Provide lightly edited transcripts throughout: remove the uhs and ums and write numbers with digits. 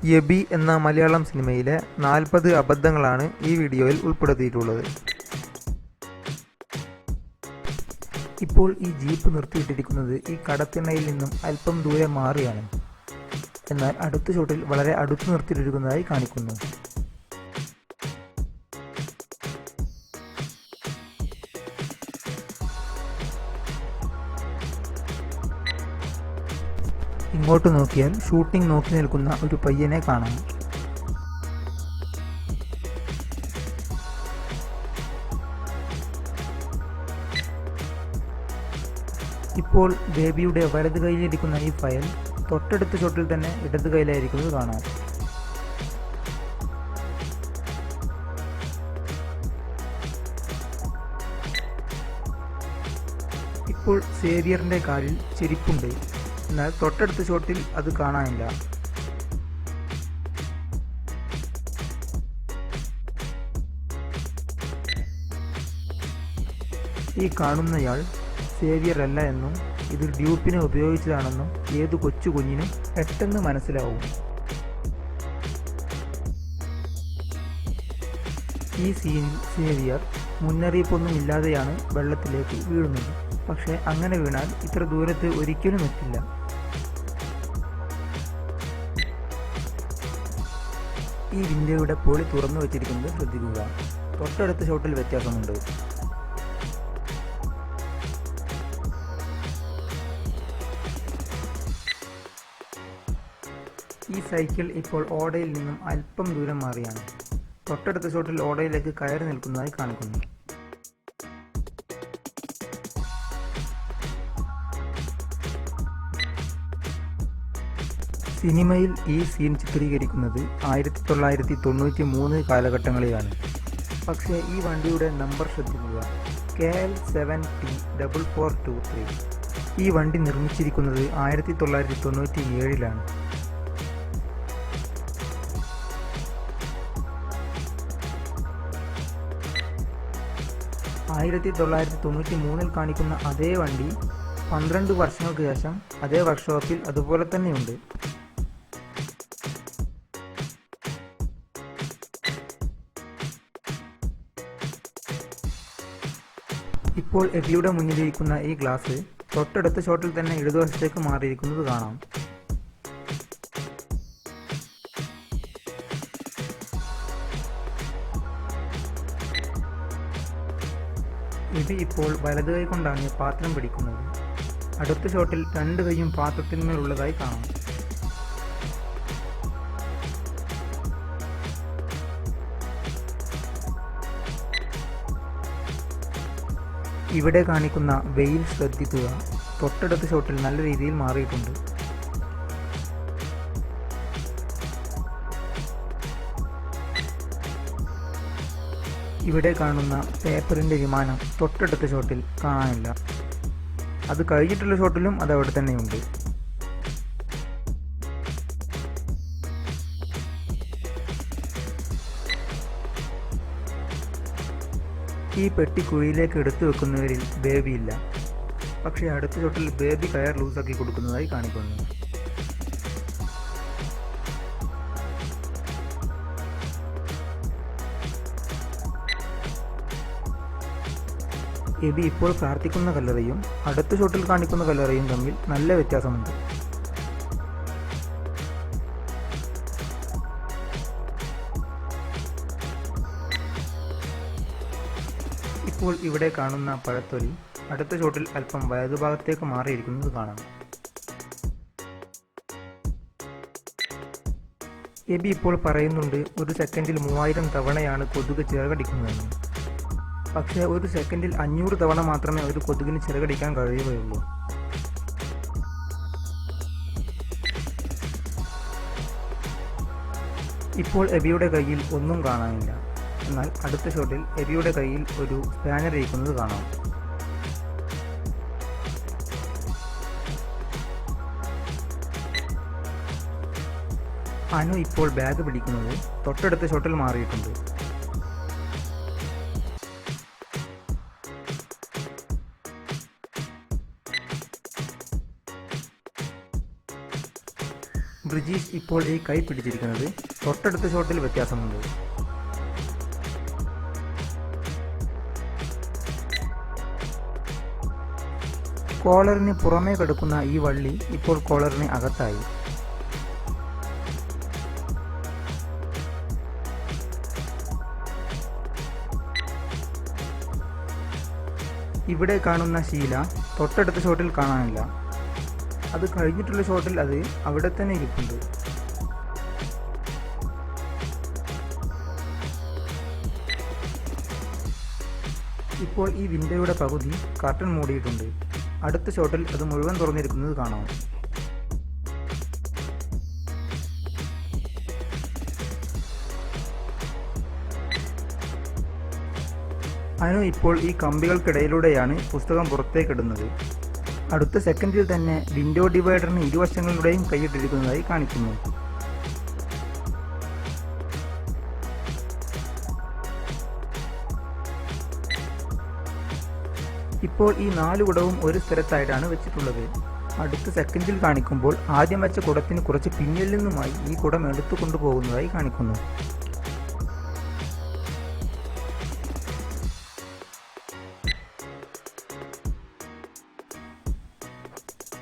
യബി എന്ന മലയാളം സിനിമയിലെ 40 അബദ്ധങ്ങളാണ് ഈ വീഡിയോയിൽ ഉൾപ്പെടുത്തിയിട്ടുള്ളത്. ഇപ്പോൾ ഈ ജീപ്പ് നിർത്തിയിട്ടിരിക്കുന്നത് ഈ കടത്തിണ്ണയിൽ നിന്നും അല്പം ദൂരെ മാറിയാണ്. എന്നാൽ അടുത്ത ഷോട്ടിൽ വളരെ അടുത്ത് നിർത്തിയിട്ടിരിക്കുന്നതായി കാണിക്കുന്നു. ഇങ്ങോട്ട് നോക്കിയാൽ ഷൂട്ടിംഗ് നോക്കി നിൽക്കുന്ന ഒരു പയ്യനെ കാണാം. ഇപ്പോൾ ബേബിയുടെ വലത് കൈയിലിരിക്കുന്ന ഈ ഫയൽ തൊട്ടടുത്ത ഷോട്ടിൽ തന്നെ ഇടത് കൈയിലായിരിക്കുന്നത് കാണാം. ഇപ്പോൾ സേവിയറിന്റെ കാലിൽ ചെരിപ്പുണ്ട്. എന്നാൽ തൊട്ടടുത്ത ഷോട്ടിൽ അത് കാണാനില്ല. ഈ കാണുന്നയാൾ സേവിയർ അല്ല എന്നും ഇത് ഡ്യൂപ്പിനെ ഉപയോഗിച്ചതാണെന്നും ഏതു കൊച്ചു കുഞ്ഞിനും പെട്ടെന്ന് മനസ്സിലാവും. ഈ സീനിൽ സേവിയർ മുന്നറിയിപ്പൊന്നും ഇല്ലാതെയാണ് വെള്ളത്തിലേക്ക് വീഴുന്നത്. പക്ഷേ അങ്ങനെ വീണാൽ ഇത്ര ദൂരത്ത് ഒരിക്കലും എത്തില്ല. ഈ വിൻഡോയുടെ പോളി തുറന്നു വെച്ചിരിക്കുന്നത് ശ്രദ്ധിക്കുക. തൊട്ടടുത്ത ഷോട്ടിൽ വ്യത്യാസമുണ്ട്. ഈ സൈക്കിൾ ഇപ്പോൾ ഓടയിൽ നിന്നും അല്പം ദൂരം മാറിയാണ്. തൊട്ടടുത്ത ഷോട്ടിൽ ഓടയിലേക്ക് കയറി നിൽക്കുന്നതായി കാണിക്കുന്നു. സിനിമയിൽ ഈ സീൻ ചിത്രീകരിക്കുന്നത് 1993 കാലഘട്ടങ്ങളിലാണ്. പക്ഷേ ഈ വണ്ടിയുടെ നമ്പർ ശ്രദ്ധിക്കുക, KL7T4423. ഈ വണ്ടി നിർമ്മിച്ചിരിക്കുന്നത് 1997-ലാണ്. കാണിക്കുന്ന അതേ വണ്ടി 12 വർഷങ്ങൾക്ക് ശേഷം അതേ വർക്ക്ഷോപ്പിൽ അതുപോലെ തന്നെയുണ്ട്. ഇപ്പോൾ എബിയുടെ മുന്നിലിരിക്കുന്ന ഈ ഗ്ലാസ് തൊട്ടടുത്ത ഷോട്ടിൽ തന്നെ ഇടതുവശത്തേക്ക് മാറിയിരിക്കുന്നത് കാണാം. എബി ഇപ്പോൾ വലതു കൈ കൊണ്ടാണ് പാത്രം പിടിക്കുന്നത്. അടുത്ത ഷോട്ടിൽ രണ്ട് കൈയും പാത്രത്തിന്മേലുള്ളതായി കാണാം. ഇവിടെ കാണിക്കുന്ന വെയിൽ ശ്രദ്ധിക്കുക. തൊട്ടടുത്ത ഷോട്ടിൽ നല്ല രീതിയിൽ മാറിയിട്ടുണ്ട്. ഇവിടെ കാണുന്ന പേപ്പറിൻ്റെ വിമാനം തൊട്ടടുത്ത ഷോട്ടിൽ കാണാനില്ല. അത് കഴിഞ്ഞിട്ടുള്ള ഷോട്ടിലും അത് അവിടെ തന്നെയുണ്ട്. ഈ പെട്ടി കുഴിയിലേക്ക് എടുത്തു വെക്കുന്നവരിൽ ബേബി ഇല്ല. പക്ഷേ അടുത്ത ഷോട്ടിൽ ബേബി കയർ ലൂസാക്കി കൊടുക്കുന്നതായി കാണിക്കുന്നു. എബി ഇപ്പോൾ പ്രാർത്ഥിക്കുന്ന കല്ലറയും അടുത്ത ഷോട്ടിൽ കാണിക്കുന്ന കല്ലറയും തമ്മിൽ നല്ല വ്യത്യാസമുണ്ട്. ഇപ്പോൾ ഇവിടെ കാണുന്ന പഴത്തൊലി അടുത്ത ഷോട്ടിൽ അല്പം വലതുഭാഗത്തേക്ക് മാറിയിരിക്കുന്നത് കാണാം. എബി ഇപ്പോൾ പറയുന്നുണ്ട് ഒരു സെക്കൻഡിൽ 3000 തവണയാണ് കൊതുക് ചിറകടിക്കുന്നതെന്ന്. പക്ഷേ ഒരു സെക്കൻഡിൽ 500 തവണ മാത്രമേ ഒരു കൊതുകിന് ചിറകടിക്കാൻ കഴിയുകയുള്ളൂ. ഇപ്പോൾ എബിയുടെ കയ്യിൽ ഒന്നും കാണാനില്ല. എന്നാൽ അടുത്ത ഷോട്ടിൽ എബിയുടെ കയ്യിൽ ഒരു സ്പാനർ ഇരിക്കുന്നത് കാണാം. അനു ഇപ്പോൾ ബാഗ് പിടിക്കുന്നത് തൊട്ടടുത്ത ഷോട്ടിൽ മാറിയിട്ടുണ്ട്. ബ്രിജീഷ് ഇപ്പോൾ ഈ കൈ പിടിച്ചിരിക്കുന്നത് തൊട്ടടുത്ത ഷോട്ടിൽ വ്യത്യാസമുണ്ട്. കോളറിന് പുറമേ കിടക്കുന്ന ഈ വള്ളി ഇപ്പോൾ കോളറിന് അകത്തായി. ഇവിടെ കാണുന്ന ശീല തൊട്ടടുത്ത ഷോട്ടിൽ കാണാനില്ല. അത് കഴിഞ്ഞിട്ടുള്ള ഷോട്ടിൽ അത് അവിടെ തന്നെ ഇരിപ്പുണ്ട്. ഇപ്പോൾ ഈ വിൻഡോയുടെ പകുതി കർട്ടൻ മൂടിയിട്ടുണ്ട്. അടുത്ത ഷോട്ടിൽ അത് മുഴുവൻ തുറന്നിരിക്കുന്നത് കാണാം. അനു ഇപ്പോൾ ഈ കമ്പികൾക്കിടയിലൂടെയാണ് പുസ്തകം പുറത്തേക്കിടുന്നത്. അടുത്ത സെക്കൻഡിൽ തന്നെ വിൻഡോ ഡിവൈഡറിന് ഇരുവശങ്ങളിലൂടെയും കൈയിട്ടിരിക്കുന്നതായി കാണിക്കുന്നു. ഇപ്പോൾ ഈ 4 കുടവും ഒരു സ്ഥലത്തായിട്ടാണ് വെച്ചിട്ടുള്ളത്. അടുത്ത സെക്കൻഡിൽ കാണിക്കുമ്പോൾ ആദ്യം വെച്ച കുടത്തിന് കുറച്ച് പിന്നിൽ നിന്നുമായി ഈ കുടം എടുത്തു കൊണ്ടുപോകുന്നതായി കാണിക്കുന്നു.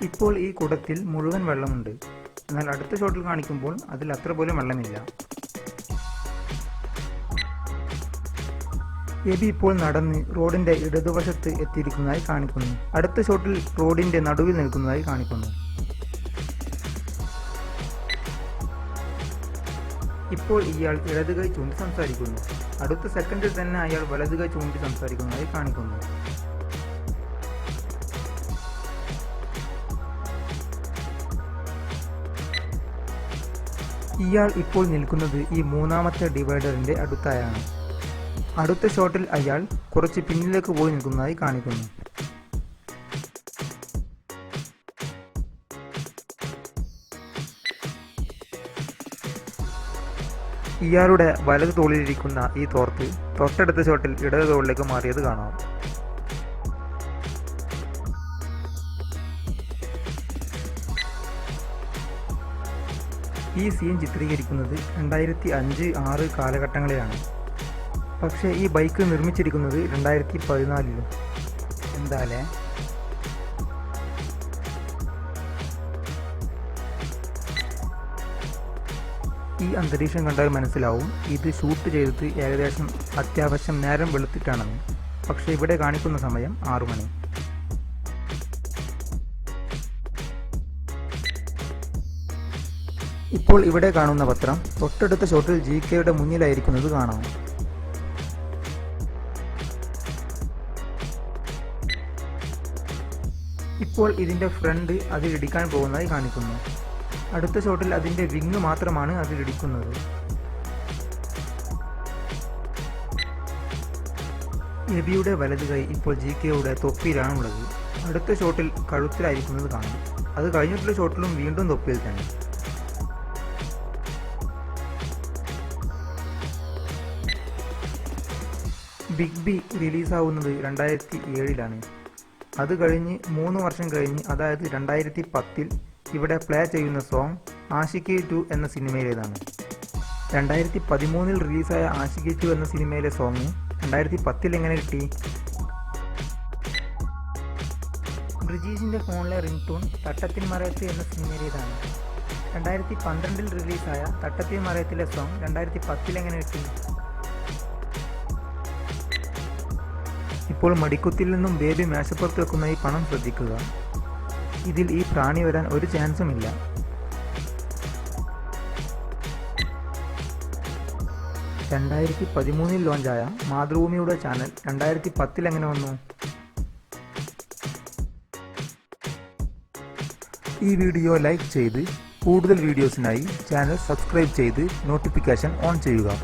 ഇപ്പോൾ ഈ കുടത്തിൽ മുഴുവൻ വെള്ളമുണ്ട്. എന്നാൽ അടുത്ത ഷോട്ടിൽ കാണിക്കുമ്പോൾ അതിൽ അത്ര പോലും വെള്ളമില്ല. എബി ഇപ്പോൾ നടന്ന് റോഡിന്റെ ഇടതുവശത്ത് എത്തിയിരിക്കുന്നതായി കാണിക്കുന്നു. അടുത്ത ഷോട്ടിൽ റോഡിന്റെ നടുവിൽ നിൽക്കുന്നതായി കാണിക്കുന്നു. ഇപ്പോൾ ഇയാൾ ഇടത് കൈ ചൂണ്ടി സംസാരിക്കുന്നു. അടുത്ത സെക്കൻഡിൽ തന്നെ അയാൾ വലത് കൈ ചൂണ്ടി സംസാരിക്കുന്നതായി കാണിക്കുന്നു. ഇയാൾ ഇപ്പോൾ നിൽക്കുന്നത് ഈ മൂന്നാമത്തെ ഡിവൈഡറിന്റെ അടുത്തായാണ്. അടുത്ത ഷോട്ടിൽ അയാൾ കുറച്ച് പിന്നിലേക്ക് പോയി നിൽക്കുന്നതായി കാണിക്കുന്നു. ഇയാളുടെ വലത് തോളിലിരിക്കുന്ന ഈ തോർത്ത് തൊട്ടടുത്ത ഷോട്ടിൽ ഇടത് തോളിലേക്ക് മാറിയത് കാണാം. ഈ സീൻ ചിത്രീകരിക്കുന്നത് 2005-6 കാലഘട്ടങ്ങളിലാണ്. പക്ഷേ ഈ ബൈക്ക് നിർമ്മിച്ചിരിക്കുന്നത് 2014-ലും. എന്താലേ. ഈ അന്തരീക്ഷം കണ്ടാൽ മനസ്സിലാവും ഇത് ഷൂട്ട് ചെയ്തത് ഏകദേശം അത്യാവശ്യം നേരം വെളുത്തിട്ടാണെന്ന്. പക്ഷേ ഇവിടെ കാണിക്കുന്ന സമയം 6 മണി. ഇപ്പോൾ ഇവിടെ കാണുന്ന പത്രം തൊട്ടടുത്ത ഷോട്ടിൽ GKയുടെ മുന്നിലായിരിക്കുന്നത് കാണാം. ഇപ്പോൾ ഇതിൻ്റെ ഫ്രണ്ട് അതിലിടിക്കാൻ പോകുന്നതായി കാണിക്കുന്നു. അടുത്ത ഷോട്ടിൽ അതിൻ്റെ വിങ് മാത്രമാണ് അതിലിടിക്കുന്നത്. എബിയുടെ വലത് കൈ ഇപ്പോൾ GKയുടെ തൊപ്പിയിലാണുള്ളത്. അടുത്ത ഷോട്ടിൽ കഴുത്തിലായിരിക്കുന്നത് കാണാം. അത് കഴിഞ്ഞിട്ടുള്ള ഷോട്ടിലും വീണ്ടും തൊപ്പിയിൽ തന്നെ. ബിഗ് ബി റിലീസാവുന്നത് 2007-ലാണ്. അത് കഴിഞ്ഞ് 3 വർഷം കഴിഞ്ഞ്, അതായത് 2010-ൽ ഇവിടെ പ്ലേ ചെയ്യുന്ന സോങ് ആഷിഖി 2 എന്ന സിനിമയിലേതാണ്. 2013-ൽ റിലീസായ ആഷിഖി 2 എന്ന സിനിമയിലെ സോങ് 2010-ൽ എങ്ങനെ കിട്ടി? ബ്രിജീഷിൻ്റെ ഫോണിലെ റിംഗ് ടൂൺ തട്ടത്തിൻ മറയത്ത് എന്ന സിനിമയിലേതാണ്. 2012-ൽ റിലീസായ തട്ടത്തിൻ മറയത്തിലെ സോങ് 2010-ൽ എങ്ങനെ കിട്ടി? ഇപ്പോൾ മടിക്കുത്തിൽ നിന്നും ബേബി മേശപ്പുറത്ത് വെക്കുന്ന ഈ പണം ശ്രദ്ധിക്കുക. ഇതിൽ ഈ പ്രാണി വരാൻ ഒരു ചാൻസുമില്ല. 2013-ൽ ലോഞ്ചായ മാതൃഭൂമിയുടെ ചാനൽ 2010-ൽ എങ്ങനെ വന്നു? ഈ വീഡിയോ ലൈക്ക് ചെയ്ത് കൂടുതൽ വീഡിയോസിനായി ചാനൽ സബ്സ്ക്രൈബ് ചെയ്ത് നോട്ടിഫിക്കേഷൻ ഓൺ ചെയ്യുക.